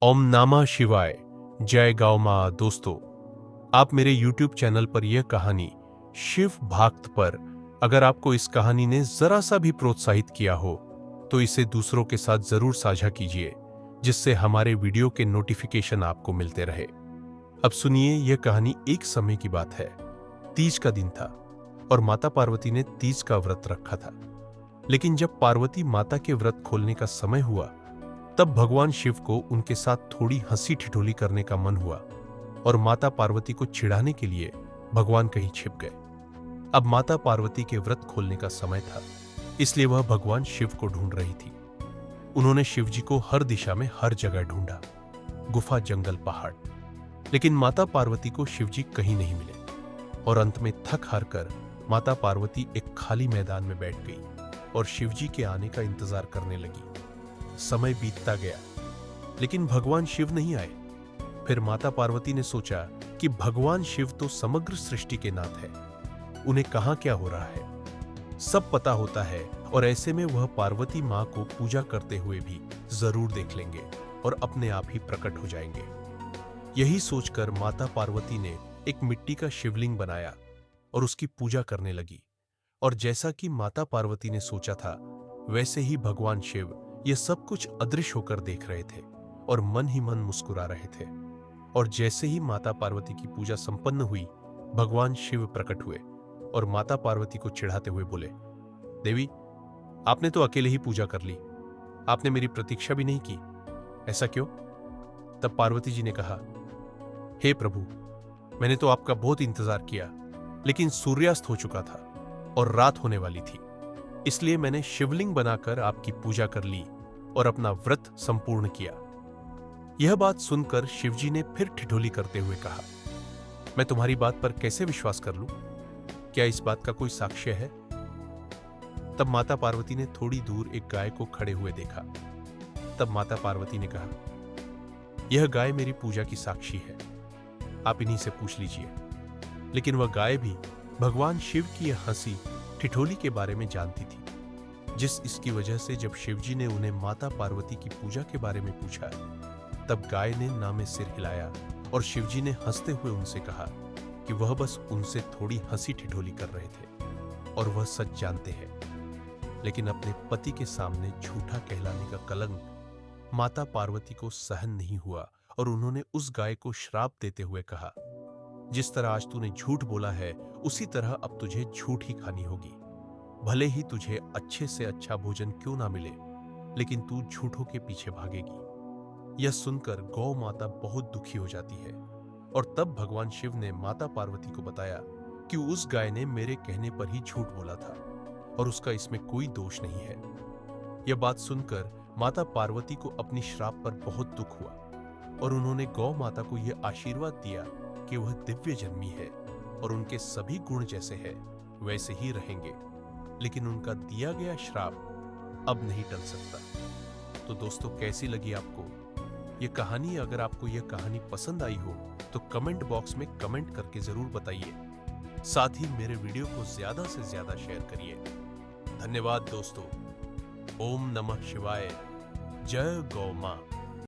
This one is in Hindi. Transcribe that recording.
ओम नमः शिवाय। जय गौ मां। दोस्तों, आप मेरे YouTube चैनल पर यह कहानी शिव भक्त पर, अगर आपको इस कहानी ने जरा सा भी प्रोत्साहित किया हो तो इसे दूसरों के साथ जरूर साझा कीजिए, जिससे हमारे वीडियो के नोटिफिकेशन आपको मिलते रहे। अब सुनिए, यह कहानी एक समय की बात है। तीज का दिन था और माता पार्वती ने तीज का व्रत रखा था। लेकिन जब पार्वती माता के व्रत खोलने का समय हुआ, तब भगवान शिव को उनके साथ थोड़ी हंसी ठिठोली करने का मन हुआ और माता पार्वती को चिढ़ाने के लिए भगवान कहीं छिप गए। अब माता पार्वती के व्रत खोलने का समय था, इसलिए वह भगवान शिव को ढूंढ रही थी। उन्होंने शिव जी को हर दिशा में हर जगह ढूंढा, गुफा, जंगल, पहाड़, लेकिन माता पार्वती को शिव जी कहीं नहीं मिले। और अंत में थक हार कर माता पार्वती एक खाली मैदान में बैठ गई और शिव जी के आने का इंतजार करने लगी। समय बीतता गया, लेकिन भगवान शिव नहीं आए। फिर माता पार्वती ने सोचा कि भगवान शिव तो समग्र सृष्टि के नाथ है, उन्हें कहां क्या हो रहा है सब पता होता है, और ऐसे में वह पार्वती मां को पूजा करते हुए भी जरूर देख लेंगे और अपने आप ही प्रकट हो जाएंगे। यही सोचकर माता पार्वती ने एक मिट्टी का शिवलिंग बनाया और उसकी पूजा करने लगी। और जैसा कि माता पार्वती ने सोचा था, वैसे ही भगवान शिव ये सब कुछ अदृश्य होकर देख रहे थे और मन ही मन मुस्कुरा रहे थे। और जैसे ही माता पार्वती की पूजा संपन्न हुई, भगवान शिव प्रकट हुए और माता पार्वती को चिढ़ाते हुए बोले, देवी, आपने तो अकेले ही पूजा कर ली, आपने मेरी प्रतीक्षा भी नहीं की, ऐसा क्यों? तब पार्वती जी ने कहा, हे प्रभु, मैंने तो आपका बहुत इंतजार किया, लेकिन सूर्यास्त हो चुका था और रात होने वाली थी, इसलिए मैंने शिवलिंग बनाकर आपकी पूजा कर ली और अपना व्रत संपूर्ण किया। यह बात सुनकर शिवजी ने फिर ठिठोली करते हुए कहा, मैं तुम्हारी बात पर कैसे विश्वास कर लूं? क्या इस बात का कोई साक्ष्य है? तब माता पार्वती ने थोड़ी दूर एक गाय को खड़े हुए देखा। तब माता पार्वती ने कहा, यह गाय मेरी पूजा की साक्षी है, आप इन्हीं से पूछ लीजिए। लेकिन वह गाय भी भगवान शिव की यह हंसी ठिठोली के बारे में जानती थी, इसकी वजह से जब शिवजी ने उन्हें माता पार्वती की पूजा के बारे में पूछा, तब गाय ने ना में सिर हिलाया और शिवजी ने हंसते हुए उनसे कहा कि वह बस उनसे थोड़ी हंसी ठिठोली कर रहे थे और वह सच जानते हैं। लेकिन अपने पति के सामने झूठा कहलाने का कलंक माता पार्वती को सहन नहीं हुआ और उन्होंने उस गाय को श्राप देते हुए कहा, जिस तरह आज तूने झूठ बोला है, उसी तरह अब तुझे झूठ ही खानी होगी। भले ही तुझे अच्छे से अच्छा भोजन क्यों ना मिले, लेकिन तू झूठों के पीछे भागेगी। यह सुनकर गौ माता बहुत दुखी हो जाती है और तब भगवान शिव ने माता पार्वती को बताया कि उस गाय ने मेरे कहने पर ही झूठ बोला था और उसका इसमें कोई दोष नहीं है। यह बात सुनकर माता पार्वती को अपनी श्राप पर बहुत दुख हुआ और उन्होंने गौ माता को यह आशीर्वाद दिया कि वह दिव्य जन्मी है और उनके सभी गुण जैसे है वैसे ही रहेंगे, लेकिन उनका दिया गया श्राप अब नहीं टल सकता। तो दोस्तों, कैसी लगी आपको ये कहानी? अगर आपको यह कहानी पसंद आई हो तो कमेंट बॉक्स में कमेंट करके जरूर बताइए। साथ ही मेरे वीडियो को ज्यादा से ज्यादा शेयर करिए। धन्यवाद दोस्तों। ओम नमः शिवाय। जय गौ मां।